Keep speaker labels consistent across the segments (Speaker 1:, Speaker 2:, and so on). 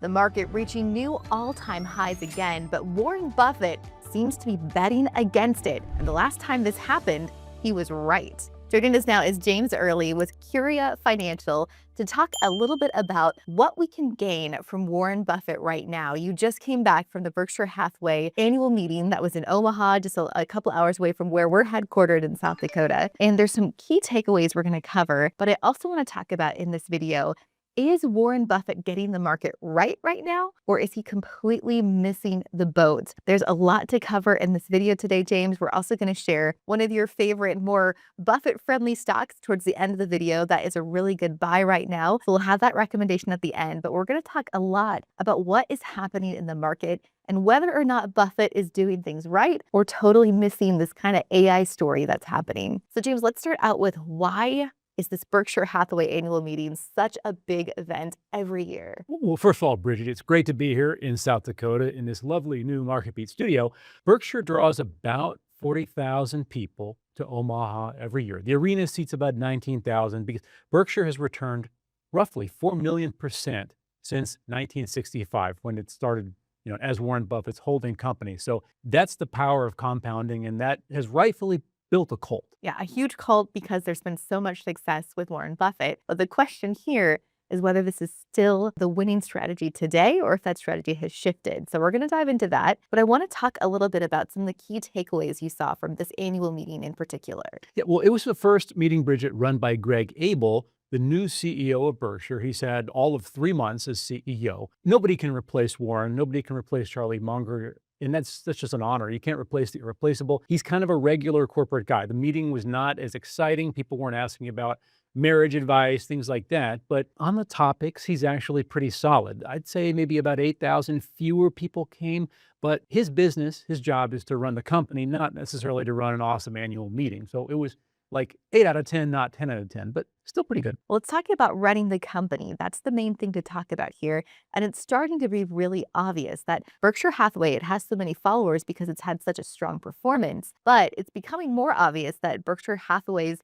Speaker 1: The market reaching new all-time highs again, but Warren Buffett seems to be betting against it. And the last time this happened, he was right. Joining us now is James Early with Curia Financial to talk a little bit about what we can gain from Warren Buffett right now. You just came back from the Berkshire Hathaway Annual Meeting that was in Omaha, just a couple hours away from where we're headquartered in South Dakota. And there's some key takeaways we're going to cover, but I also want to talk about in this video, is Warren Buffett getting the market right now, or is he completely missing the boat? There's a lot to cover in this video today, James. We're also going to share one of your favorite, more Buffett-friendly stocks towards the end of the video that is a really good buy right now. So we'll have that recommendation at the end, but we're going to talk a lot about what is happening in the market and whether or not Buffett is doing things right or totally missing this kind of AI story that's happening. So James, let's start out with why is this Berkshire Hathaway Annual Meeting such a big event every year?
Speaker 2: Well, first of all, Bridget, it's great to be here in South Dakota in this lovely new MarketBeat studio. Berkshire draws about 40,000 people to Omaha every year. The arena seats about 19,000 because Berkshire has returned roughly 4 million% since 1965 when it started, as Warren Buffett's holding company. So that's the power of compounding, and that has rightfully built a cult.
Speaker 1: Yeah, a huge cult because there's been so much success with Warren Buffett. But the question here is whether this is still the winning strategy today or if that strategy has shifted. So we're going to dive into that. But I want to talk a little bit about some of the key takeaways you saw from this annual meeting in particular.
Speaker 2: Yeah, well, it was the first meeting, Bridget, run by Greg Abel, the new CEO of Berkshire. He's had all of 3 months as CEO. Nobody can replace Warren. Nobody can replace Charlie Munger. And that's just an honor. You can't replace the irreplaceable. He's kind of a regular corporate guy. The meeting was not as exciting. People weren't asking about marriage advice, things like that. But on the topics, he's actually pretty solid. I'd say maybe about 8,000 fewer people came. But his business, his job is to run the company, not necessarily to run an awesome annual meeting. So it was like 8 out of 10, not 10 out of 10, but still pretty good.
Speaker 1: Well, let's talk about running the company. That's the main thing to talk about here. And it's starting to be really obvious that Berkshire Hathaway, it has so many followers because it's had such a strong performance, but it's becoming more obvious that Berkshire Hathaway's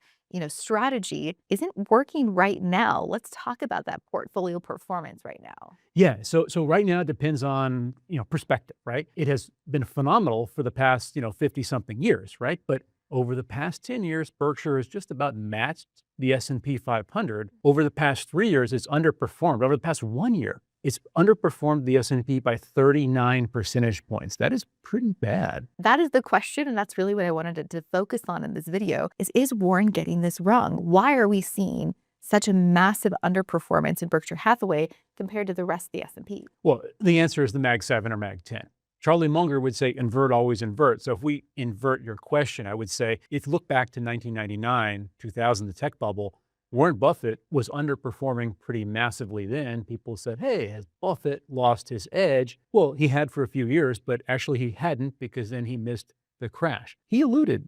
Speaker 1: strategy isn't working right now. Let's talk about that portfolio performance right now.
Speaker 2: Yeah, so right now it depends on, perspective, right? It has been phenomenal for the past, 50 something years, right? But over the past 10 years, Berkshire has just about matched the S&P 500. Over the past 3 years, it's underperformed. Over the past 1 year, it's underperformed the S&P by 39 percentage points. That is pretty bad.
Speaker 1: That is the question, and that's really what I wanted to focus on in this video, is Warren getting this wrong? Why are we seeing such a massive underperformance in Berkshire Hathaway compared to the rest of the S&P?
Speaker 2: Well, the answer is the Mag 7 or Mag 10. Charlie Munger would say, invert, always invert. So if we invert your question, I would say, if you look back to 1999, 2000, the tech bubble, Warren Buffett was underperforming pretty massively then. People said, hey, has Buffett lost his edge? Well, he had for a few years, but actually he hadn't, because then he missed the crash. He alluded,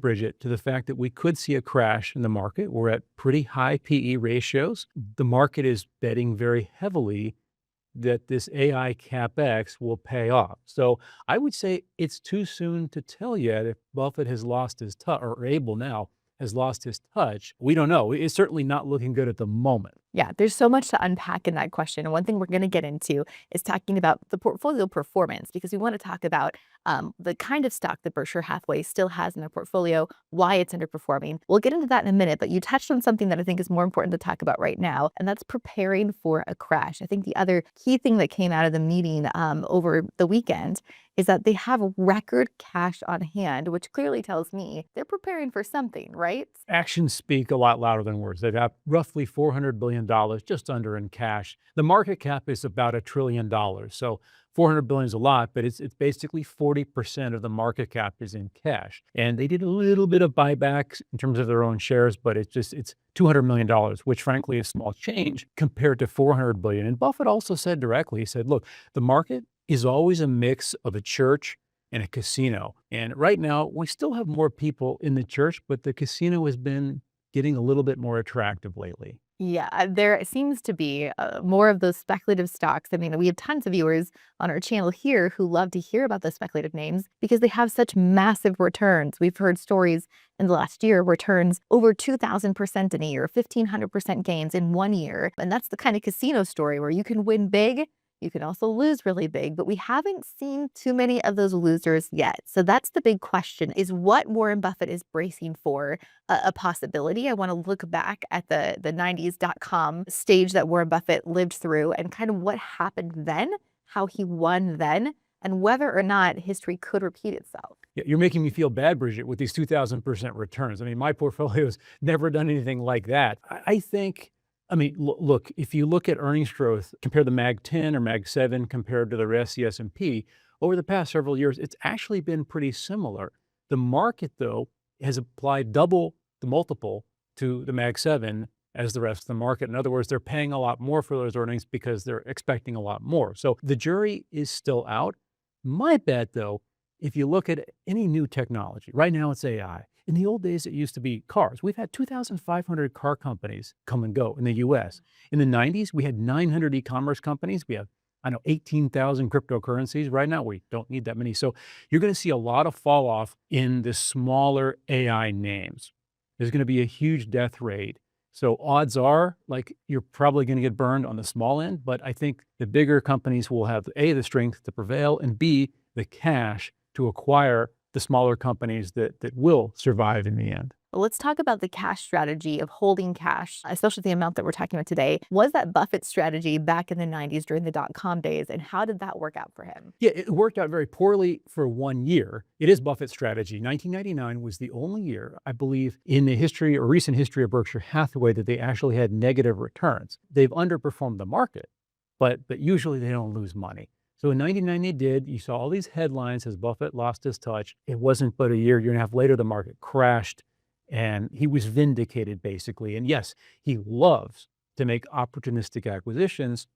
Speaker 2: Bridget, to the fact that we could see a crash in the market. We're at pretty high PE ratios. The market is betting very heavily that this AI CapEx will pay off. So I would say it's too soon to tell yet if Buffett has lost his touch, or Abel now has lost his touch. We don't know. It's certainly not looking good at the moment.
Speaker 1: Yeah, there's so much to unpack in that question. And one thing we're going to get into is talking about the portfolio performance, because we want to talk about the kind of stock that Berkshire Hathaway still has in their portfolio, why it's underperforming. We'll get into that in a minute, but you touched on something that I think is more important to talk about right now, and that's preparing for a crash. I think the other key thing that came out of the meeting over the weekend is that they have record cash on hand, which clearly tells me they're preparing for something, right?
Speaker 2: Actions speak a lot louder than words. They've got roughly $400 billion, just under, in cash. The market cap is about $1 trillion. So 400 billion is a lot, but it's basically 40% of the market cap is in cash. And they did a little bit of buybacks in terms of their own shares, but it's $200 million, which frankly is small change compared to 400 billion. And Buffett also said directly, he said, look, the market is always a mix of a church and a casino. And right now we still have more people in the church, but the casino has been getting a little bit more attractive lately.
Speaker 1: Yeah, there seems to be more of those speculative stocks. I mean, we have tons of viewers on our channel here who love to hear about those speculative names because they have such massive returns. We've heard stories in the last year, returns over 2,000% in a year, 1,500% gains in 1 year. And that's the kind of casino story where you can win big You can also lose really big, but we haven't seen too many of those losers yet. So that's the big question, is what Warren Buffett is bracing for a possibility. I want to look back at the 90s dot-com stage that Warren Buffett lived through and kind of what happened then, how he won then, and whether or not history could repeat itself.
Speaker 2: Yeah, you're making me feel bad, Bridget, with these 2,000% returns. I mean, my portfolio's never done anything like that. I think, I mean, look, if you look at earnings growth, compare the Mag 10 or Mag 7 compared to the rest of the S&P, over the past several years, it's actually been pretty similar. The market, though, has applied double the multiple to the Mag 7 as the rest of the market. In other words, they're paying a lot more for those earnings because they're expecting a lot more. So the jury is still out. My bet, though, if you look at any new technology, right now it's AI. In the old days, it used to be cars. We've had 2,500 car companies come and go in the US. In the 90s, we had 900 e-commerce companies. We have, I know, 18,000 cryptocurrencies. Right now, we don't need that many. So you're going to see a lot of fall off in the smaller AI names. There's going to be a huge death rate. So odds are, like, you're probably going to get burned on the small end, but I think the bigger companies will have, A, the strength to prevail, and B, the cash to acquire the smaller companies that will survive in the end.
Speaker 1: Well, let's talk about the cash strategy of holding cash, especially the amount that we're talking about today. Was that Buffett's strategy back in the 90s during the dot-com days, and how did that work out for him?
Speaker 2: Yeah, it worked out very poorly for 1 year. It is Buffett's strategy. 1999 was the only year, I believe, in the history or recent history of Berkshire Hathaway that they actually had negative returns. They've underperformed the market, but usually they don't lose money. So in 99 they did. You saw all these headlines as Buffett lost his touch. It wasn't but a year and a half later, the market crashed and he was vindicated basically. And yes, he loves to make opportunistic acquisitions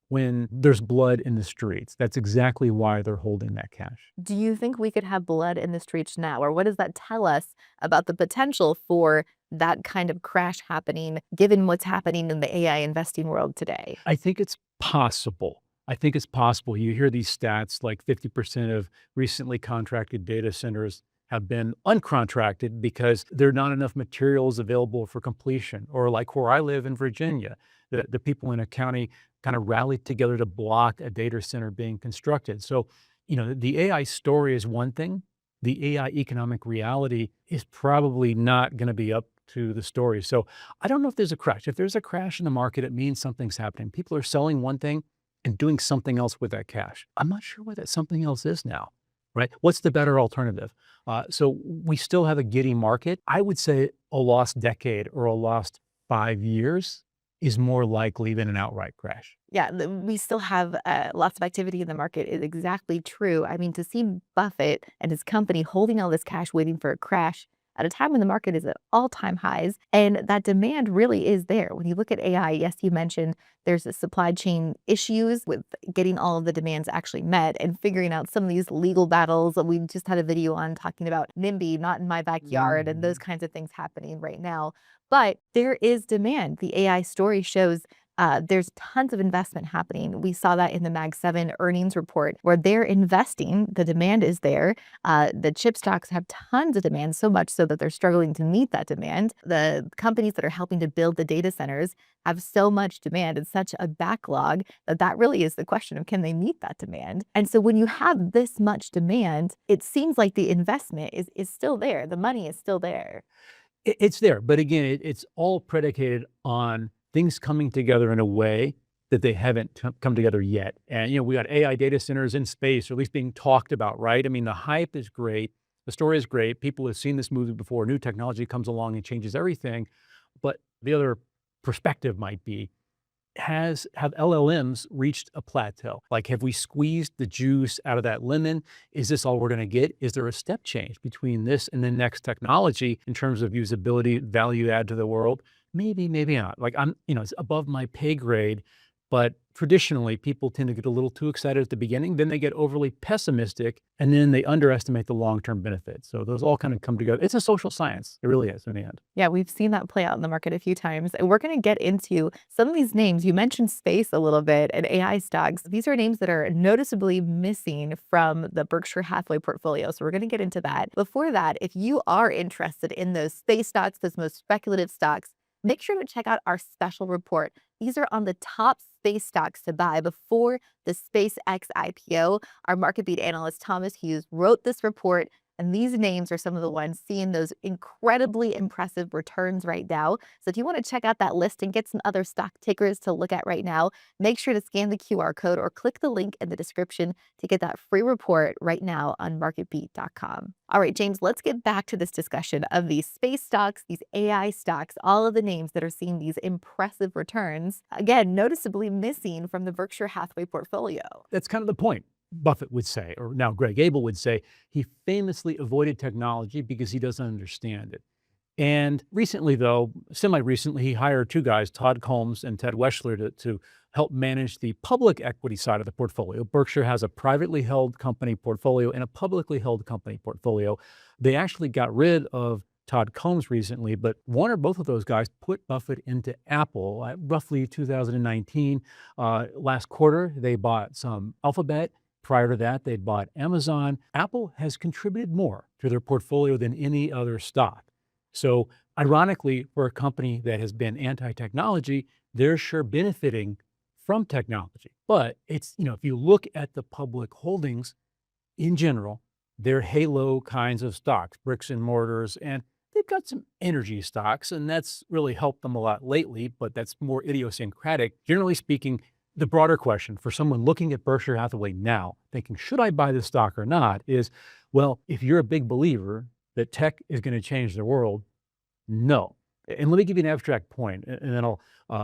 Speaker 2: when there's blood in the streets. That's exactly why they're holding that cash.
Speaker 1: Do you think we could have blood in the streets now? Or what does that tell us about the potential for that kind of crash happening, given what's happening in the AI investing world today?
Speaker 2: I think it's possible. I think it's possible. You hear these stats like 50% of recently contracted data centers have been uncontracted because there are not enough materials available for completion. Or like where I live in Virginia, the people in a county kind of rallied together to block a data center being constructed. So, you know, the AI story is one thing. The AI economic reality is probably not going to be up to the story. So I don't know if there's a crash. If there's a crash in the market, it means something's happening. People are selling one thing and doing something else with that cash. I'm not sure what that something else is now, right? What's the better alternative? So we still have a giddy market. I would say a lost decade or a lost 5 years is more likely than an outright crash.
Speaker 1: Yeah, we still have lots of activity in the market is exactly true. I mean, to see Buffett and his company holding all this cash waiting for a crash at a time when the market is at all-time highs, and that demand really is there. When you look at AI, yes, you mentioned there's a supply chain issues with getting all of the demands actually met and figuring out some of these legal battles. We just had a video on talking about NIMBY, not in my backyard, and those kinds of things happening right now. But there is demand. The AI story shows there's tons of investment happening. We saw that in the Mag 7 earnings report where they're investing. The demand is there. The chip stocks have tons of demand, so much so that they're struggling to meet that demand. The companies that are helping to build the data centers have so much demand and such a backlog that really is the question of, can they meet that demand? And so when you have this much demand, it seems like the investment is still there. The money is still there.
Speaker 2: It's there, but again, it's all predicated on things coming together in a way that they haven't come together yet. And, you know, we got AI data centers in space, or at least being talked about, right? I mean, the hype is great. The story is great. People have seen this movie before. New technology comes along and changes everything. But the other perspective might be, have LLMs reached a plateau? Like, have we squeezed the juice out of that lemon? Is this all we're going to get? Is there a step change between this and the next technology in terms of usability, value add to the world? Maybe, maybe not. Like, it's above my pay grade, but traditionally people tend to get a little too excited at the beginning, then they get overly pessimistic, and then they underestimate the long-term benefits. So those all kind of come together. It's a social science. It really is in the end.
Speaker 1: Yeah, we've seen that play out in the market a few times. And we're going to get into some of these names. You mentioned space a little bit and AI stocks. These are names that are noticeably missing from the Berkshire Hathaway portfolio. So we're going to get into that. Before that, if you are interested in those space stocks, those most speculative stocks, make sure to check out our special report. These are on the top space stocks to buy before the SpaceX IPO. Our MarketBeat analyst Thomas Hughes wrote this report, and these names are some of the ones seeing those incredibly impressive returns right now. So if you want to check out that list and get some other stock tickers to look at right now, make sure to scan the QR code or click the link in the description to get that free report right now on marketbeat.com. All right, James, let's get back to this discussion of these space stocks, these AI stocks, all of the names that are seeing these impressive returns, again, noticeably missing from the Berkshire Hathaway portfolio.
Speaker 2: That's kind of the point. Buffett would say, or now Greg Abel would say, he famously avoided technology because he doesn't understand it. And recently, though, semi-recently, he hired two guys, Todd Combs and Ted Weschler, to help manage the public equity side of the portfolio. Berkshire has a privately held company portfolio and a publicly held company portfolio. They actually got rid of Todd Combs recently, but one or both of those guys put Buffett into Apple at roughly 2019. Last quarter, they bought some Alphabet. Prior to that, they'd bought Amazon. Apple has contributed more to their portfolio than any other stock. So ironically, for a company that has been anti-technology, they're sure benefiting from technology. But it's, if you look at the public holdings in general, they're halo kinds of stocks, bricks and mortars, and they've got some energy stocks, and that's really helped them a lot lately, but that's more idiosyncratic. Generally speaking, the broader question for someone looking at Berkshire Hathaway now, thinking, should I buy this stock or not, is, well, if you're a big believer that tech is going to change the world, no. And let me give you an abstract point, and then I'll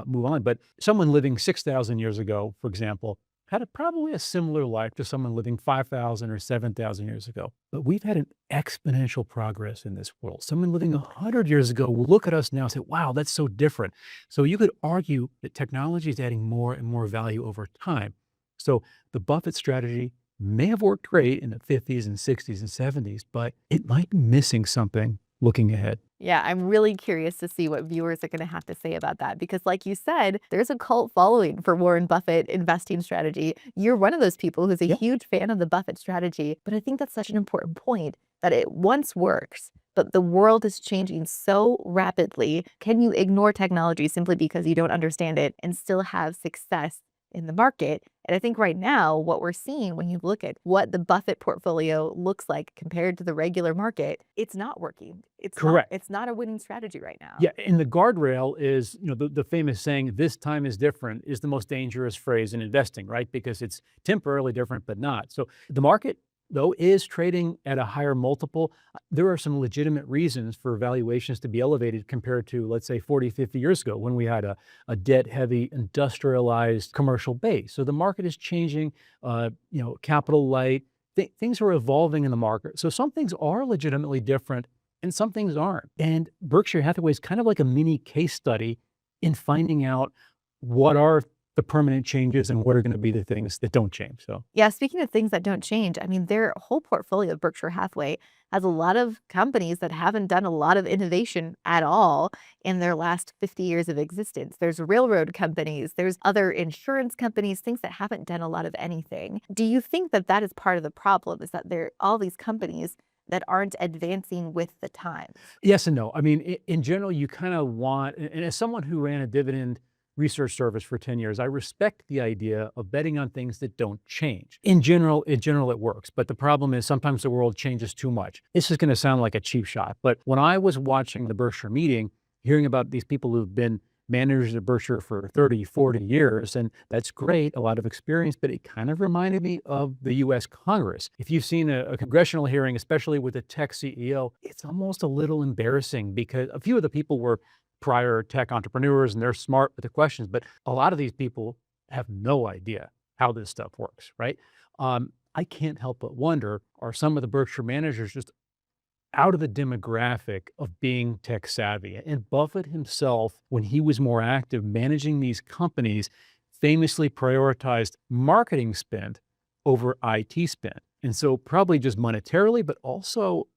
Speaker 2: move on. But someone living 6,000 years ago, for example, had probably a similar life to someone living 5,000 or 7,000 years ago. But we've had an exponential progress in this world. Someone living 100 years ago will look at us now and say, wow, that's so different. So you could argue that technology is adding more and more value over time. So the Buffett strategy may have worked great in the 50s and 60s and 70s, but it might be missing something looking ahead.
Speaker 1: Yeah, I'm really curious to see what viewers are going to have to say about that because, like you said, there's a cult following for Warren Buffett investing strategy. You're one of those people who's a huge fan of the Buffett strategy, but I think that's such an important point that it once works, but the world is changing so rapidly. Can you ignore technology simply because you don't understand it and still have success in the market? And I think right now, what we're seeing when you look at what the Buffett portfolio looks like compared to the regular market, it's not working. It's
Speaker 2: correct.
Speaker 1: It's not a winning strategy right now.
Speaker 2: Yeah, and the guardrail is, the famous saying, this time is different, is the most dangerous phrase in investing, right? Because it's temporarily different, but not. So the market, though, is trading at a higher multiple. There are some legitimate reasons for valuations to be elevated compared to, let's say, 40, 50 years ago when we had a debt-heavy, industrialized commercial base. So the market is changing, capital light. Things are evolving in the market. So some things are legitimately different and some things aren't. And Berkshire Hathaway is kind of like a mini case study in finding out what are the permanent changes and what are going to be the things that don't change. So
Speaker 1: yeah, speaking of things that don't change, I mean, their whole portfolio of Berkshire Hathaway has a lot of companies that haven't done a lot of innovation at all in their last 50 years of existence. There's railroad companies, there's other insurance companies, things that haven't done a lot of anything. Do you think that that is part of the problem, is that there are all these companies that aren't advancing with the times?
Speaker 2: yes and no. I mean, in general, you kind of want, and as someone who ran a dividend research service for 10 years, I respect the idea of betting on things that don't change. In general, it works. But the problem is sometimes the world changes too much. This is going to sound like a cheap shot. But when I was watching the Berkshire meeting, hearing about these people who've been managers at Berkshire for 30, 40 years, and that's great, a lot of experience, but it kind of reminded me of the US Congress. If you've seen a congressional hearing, especially with a tech CEO, it's almost a little embarrassing because a few of the people were prior tech entrepreneurs and they're smart with the questions, but a lot of these people have no idea how this stuff works, right? I can't help but wonder, are some of the Berkshire managers just out of the demographic of being tech savvy? And Buffett himself, when he was more active managing these companies, famously prioritized marketing spend over IT spend. And so probably just monetarily, but also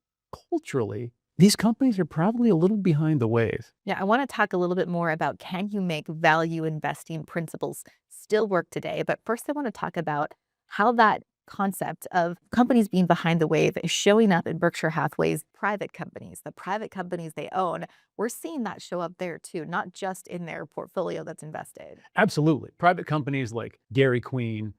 Speaker 2: culturally, these companies are probably a little behind the wave.
Speaker 1: Yeah, I want to talk a little bit more about, can you make value investing principles still work today? But first, I want to talk about how that concept of companies being behind the wave is showing up in Berkshire Hathaway's private companies, the private companies they own. We're seeing that show up there too, not just in their portfolio that's invested.
Speaker 2: Absolutely. Private companies like Dairy Queen,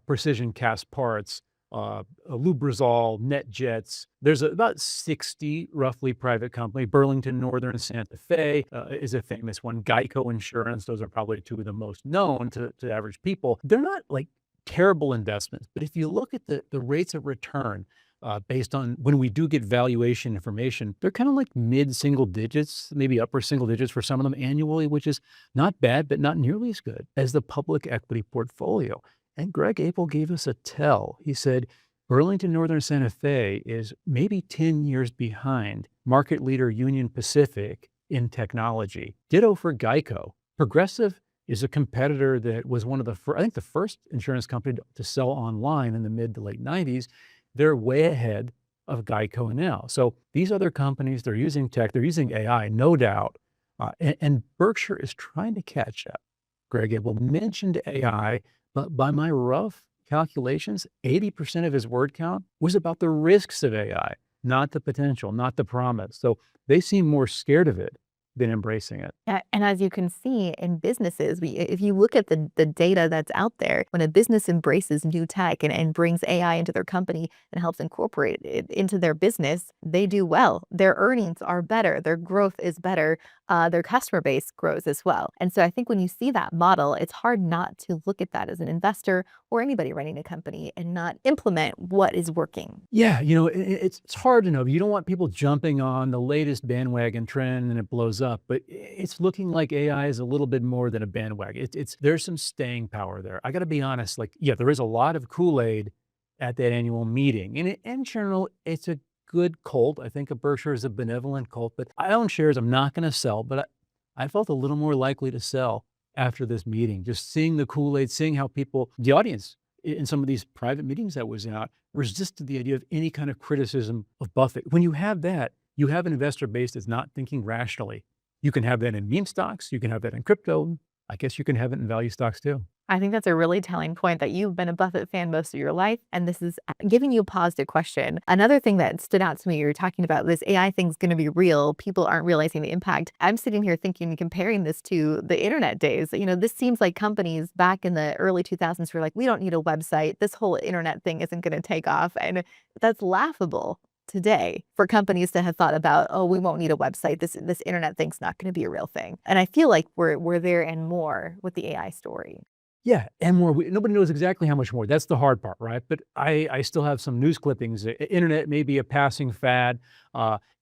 Speaker 2: Precision Cast Parts, Lubrizol, NetJets. There's about 60 roughly private company. Burlington Northern Santa Fe is a famous one. Geico Insurance. Those are probably two of the most known to average people. They're not like terrible investments, but if you look at the rates of return based on when we do get valuation information, they're kind of like mid-single digits, maybe upper single digits for some of them annually, which is not bad, but not nearly as good as the public equity portfolio. And Greg Abel gave us a tell. He said, Burlington Northern Santa Fe is maybe 10 years behind market leader Union Pacific in technology. Ditto for Geico. Progressive is a competitor that was one of the first, I think the first insurance company to sell online in the mid to late 90s. They're way ahead of Geico now. So these other companies, they're using tech, they're using AI, no doubt. And Berkshire is trying to catch up. Greg Abel mentioned AI, but by my rough calculations, 80% of his word count was about the risks of AI, not the potential, not the promise. So they seem more scared of it than embracing it.
Speaker 1: And as you can see in businesses, if you look at the data that's out there, when a business embraces new tech and brings AI into their company and helps incorporate it into their business, they do well. Their earnings are better. Their growth is better. Their customer base grows as well. And so I think when you see that model, it's hard not to look at that as an investor or anybody running a company and not implement what is working.
Speaker 2: Yeah, it's hard to know. You don't want people jumping on the latest bandwagon trend and it blows up, but it's looking like AI is a little bit more than a bandwagon. There's some staying power there. I got to be honest, there is a lot of Kool-Aid at that annual meeting. And in general, it's a good cult. I think of Berkshire as a benevolent cult, but I own shares I'm not going to sell, but I felt a little more likely to sell after this meeting. Just seeing the Kool-Aid, seeing how the audience in some of these private meetings that was out, resisted the idea of any kind of criticism of Buffett. When you have that, you have an investor base that's not thinking rationally. You can have that in meme stocks. You can have that in crypto. I guess you can have it in value stocks too.
Speaker 1: I think that's a really telling point that you've been a Buffett fan most of your life, and this is giving you a pause to question. Another thing that stood out to me, you're talking about this AI thing's going to be real. People aren't realizing the impact. I'm sitting here thinking and comparing this to the internet days. This seems like companies back in the early 2000s were like, we don't need a website. This whole internet thing isn't going to take off. And that's laughable today for companies to have thought about, oh, we won't need a website. This internet thing's not going to be a real thing. And I feel like we're there and more with the AI story.
Speaker 2: Yeah, and more. Nobody knows exactly how much more. That's the hard part, right? But I still have some news clippings. Internet may be a passing fad.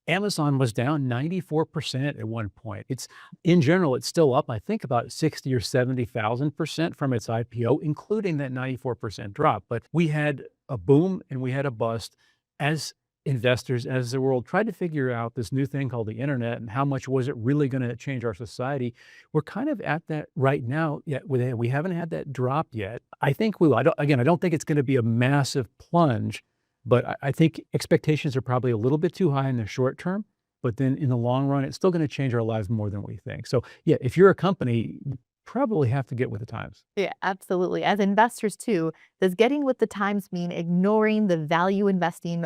Speaker 2: Amazon was down 94% at one point. In general, it's still up, I think, about 60 or 70,000% from its IPO, including that 94% drop. But we had a boom and we had a bust as investors, as the world tried to figure out this new thing called the internet and how much was it really going to change our society. We're kind of at that right now. Yet we haven't had that drop yet. I think we will. I don't think it's going to be a massive plunge, but I think expectations are probably a little bit too high in the short term. But then in the long run, it's still going to change our lives more than we think. So yeah, if you're a company, you probably have to get with the times.
Speaker 1: Yeah, absolutely. As investors too, does getting with the times mean ignoring the value investing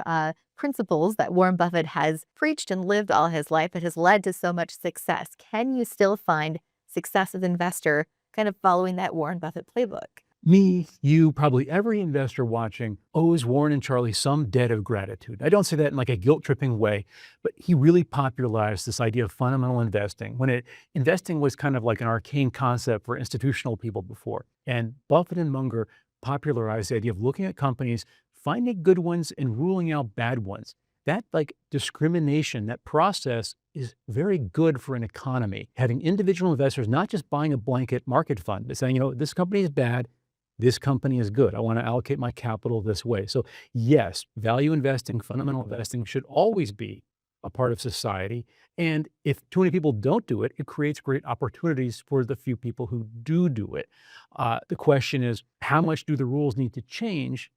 Speaker 1: principles that Warren Buffett has preached and lived all his life that has led to so much success? Can you still find success as an investor kind of following that Warren Buffett playbook?
Speaker 2: Me, you, probably every investor watching owes Warren and Charlie some debt of gratitude. I don't say that in like a guilt-tripping way, but he really popularized this idea of fundamental investing when investing was kind of like an arcane concept for institutional people before. And Buffett and Munger popularized the idea of looking at companies, finding good ones and ruling out bad ones. That discrimination, that process is very good for an economy. Having individual investors, not just buying a blanket market fund, but saying, this company is bad, this company is good. I want to allocate my capital this way. So yes, value investing, fundamental investing should always be a part of society. And if too many people don't do it, it creates great opportunities for the few people who do it. The question is, how much do the rules need to change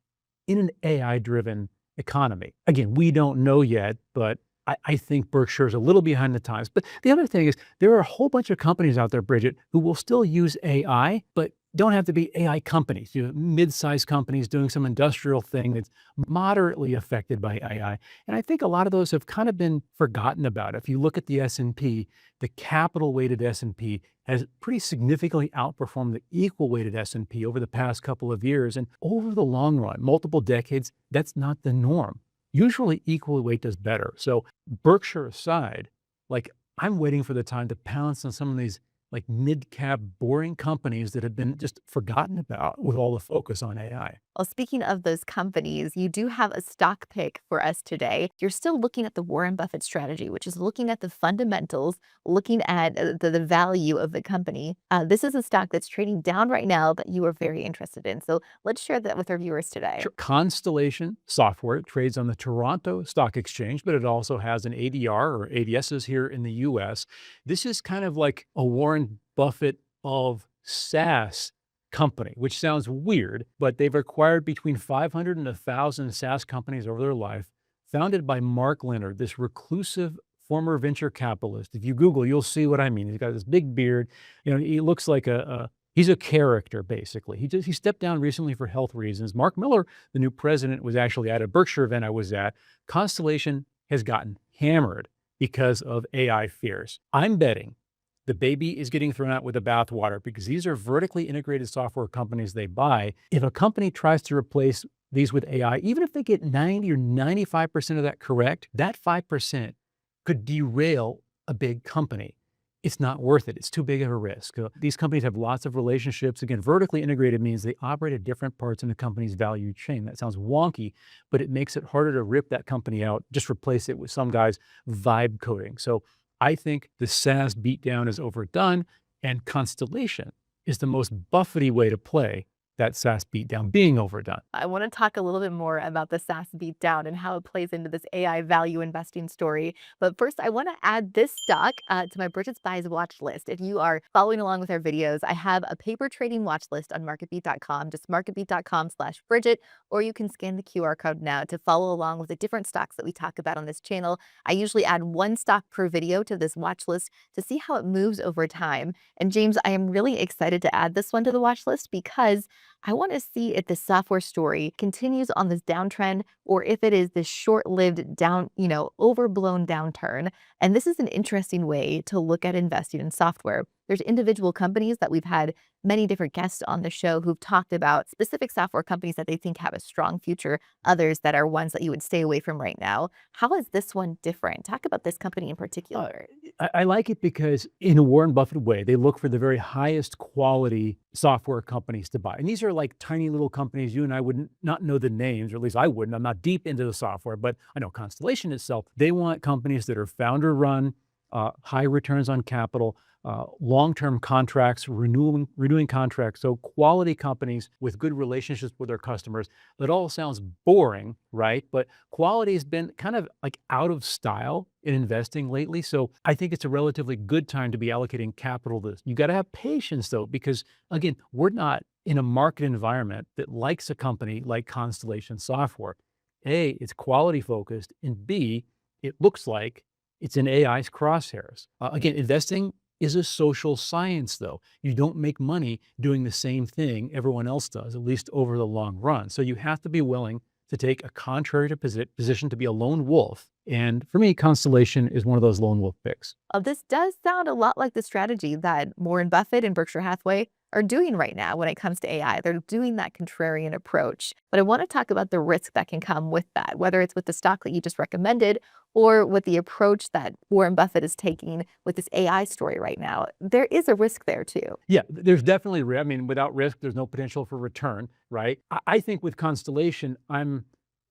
Speaker 2: in an AI-driven economy? Again, we don't know yet, but I think Berkshire is a little behind the times. But the other thing is there are a whole bunch of companies out there, Bridget, who will still use AI, but don't have to be AI companies, mid-sized companies doing some industrial thing that's moderately affected by AI. And I think a lot of those have kind of been forgotten about. If you look at the S&P, the capital-weighted S&P has pretty significantly outperformed the equal-weighted S&P over the past couple of years. And over the long run, multiple decades, that's not the norm. Usually equal weight does better. So Berkshire aside, like I'm waiting for the time to pounce on some of these like mid-cap boring companies that have been just forgotten about with all the focus on AI.
Speaker 1: Well, speaking of those companies, you do have a stock pick for us today. You're still looking at the Warren Buffett strategy, which is looking at the fundamentals, looking at the value of the company. This is a stock that's trading down right now that you are very interested in. So let's share that with our viewers today.
Speaker 2: Sure. Constellation Software trades on the Toronto Stock Exchange, but it also has an ADR or ADSs here in the US. This is kind of like a Warren Buffett of SaaS company, which sounds weird, but they've acquired between 500 and 1,000 SaaS companies over their life, founded by Mark Leonard, this reclusive former venture capitalist. If you Google, you'll see what I mean. He's got this big beard. He looks like he's a character, basically. He stepped down recently for health reasons. Mark Miller, the new president, was actually at a Berkshire event I was at. Constellation has gotten hammered because of AI fears. I'm betting the baby is getting thrown out with the bathwater because these are vertically integrated software companies they buy. If a company tries to replace these with AI, even if they get 90 or 95% of that correct, that 5% could derail a big company. It's not worth it. It's too big of a risk. These companies have lots of relationships. Again, vertically integrated means they operate at different parts in the company's value chain. That sounds wonky, but it makes it harder to rip that company out, just replace it with some guy's vibe coding. So I think the SaaS beatdown is overdone, and Constellation is the most Buffety way to play that SaaS beatdown being overdone.
Speaker 1: I want to talk a little bit more about the SaaS beatdown and how it plays into this AI value investing story. But first, I want to add this stock to my Bridget's Buys watch list. If you are following along with our videos, I have a paper trading watch list on MarketBeat.com, just MarketBeat.com/Bridget, or you can scan the QR code now to follow along with the different stocks that we talk about on this channel. I usually add one stock per video to this watch list to see how it moves over time. And James, I am really excited to add this one to the watch list because I want to see if the software story continues on this downtrend or if it is this short-lived overblown downturn. And this is an interesting way to look at investing in software. There's individual companies that we've had many different guests on the show who've talked about specific software companies that they think have a strong future, others that are ones that you would stay away from right now. How is this one different? Talk about this company in particular.
Speaker 2: I like it because in a Warren Buffett way, they look for the very highest quality software companies to buy. And these are like tiny little companies. You and I would not know the names, or at least I wouldn't. I'm not deep into the software, but I know Constellation itself. They want companies that are founder run, high returns on capital, long-term contracts, renewing contracts. So quality companies with good relationships with their customers. That all sounds boring, right? But quality has been kind of like out of style in investing lately. So I think it's a relatively good time to be allocating capital to this. You got to have patience though, because again, we're not in a market environment that likes a company like Constellation Software. A, it's quality focused, and B, it looks like it's in AI's crosshairs. Again, investing is a social science, though. You don't make money doing the same thing everyone else does, at least over the long run. So you have to be willing to take a contrary to position, to be a lone wolf. And for me, Constellation is one of those lone wolf picks.
Speaker 1: This does sound a lot like the strategy that Warren Buffett and Berkshire Hathaway are doing right now when it comes to AI. They're doing that contrarian approach. But I want to talk about the risk that can come with that, whether it's with the stock that you just recommended or with the approach that Warren Buffett is taking with this AI story right now. There is a risk there too.
Speaker 2: Yeah, there's definitely risk. I mean, without risk, there's no potential for return, right? I think with Constellation, I'm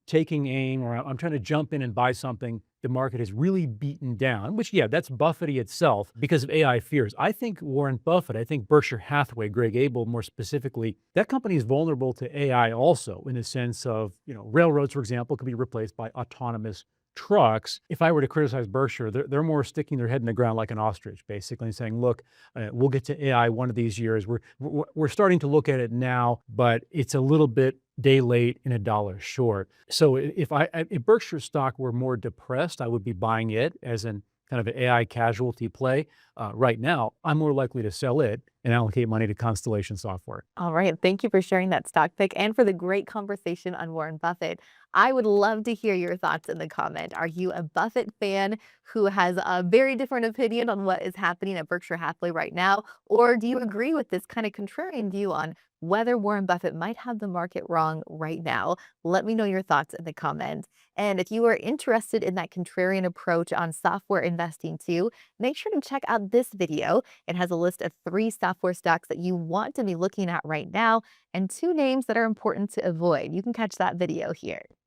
Speaker 2: taking aim, or I'm trying to jump in and buy something the market has really beaten down, which, yeah, that's Buffety itself because of AI fears. I think Warren Buffett, I think Berkshire Hathaway, Greg Abel more specifically, that company is vulnerable to AI also in the sense of, railroads, for example, could be replaced by autonomous trucks. If I were to criticize Berkshire, they're more sticking their head in the ground like an ostrich, basically, and saying, look, we'll get to AI one of these years. We're starting to look at it now, but it's a little bit day late and $1 short. So if Berkshire stock were more depressed, I would be buying it as an kind of an AI casualty play, right now, I'm more likely to sell it and allocate money to Constellation Software.
Speaker 1: All right. Thank you for sharing that stock pick and for the great conversation on Warren Buffett. I would love to hear your thoughts in the comment. Are you a Buffett fan who has a very different opinion on what is happening at Berkshire Hathaway right now? Or do you agree with this kind of contrarian view on whether Warren Buffett might have the market wrong right now? Let me know your thoughts in the comments. And if you are interested in that contrarian approach on software investing too, make sure to check out this video. It has a list of 3 software stocks that you want to be looking at right now and 2 names that are important to avoid. You can catch that video here.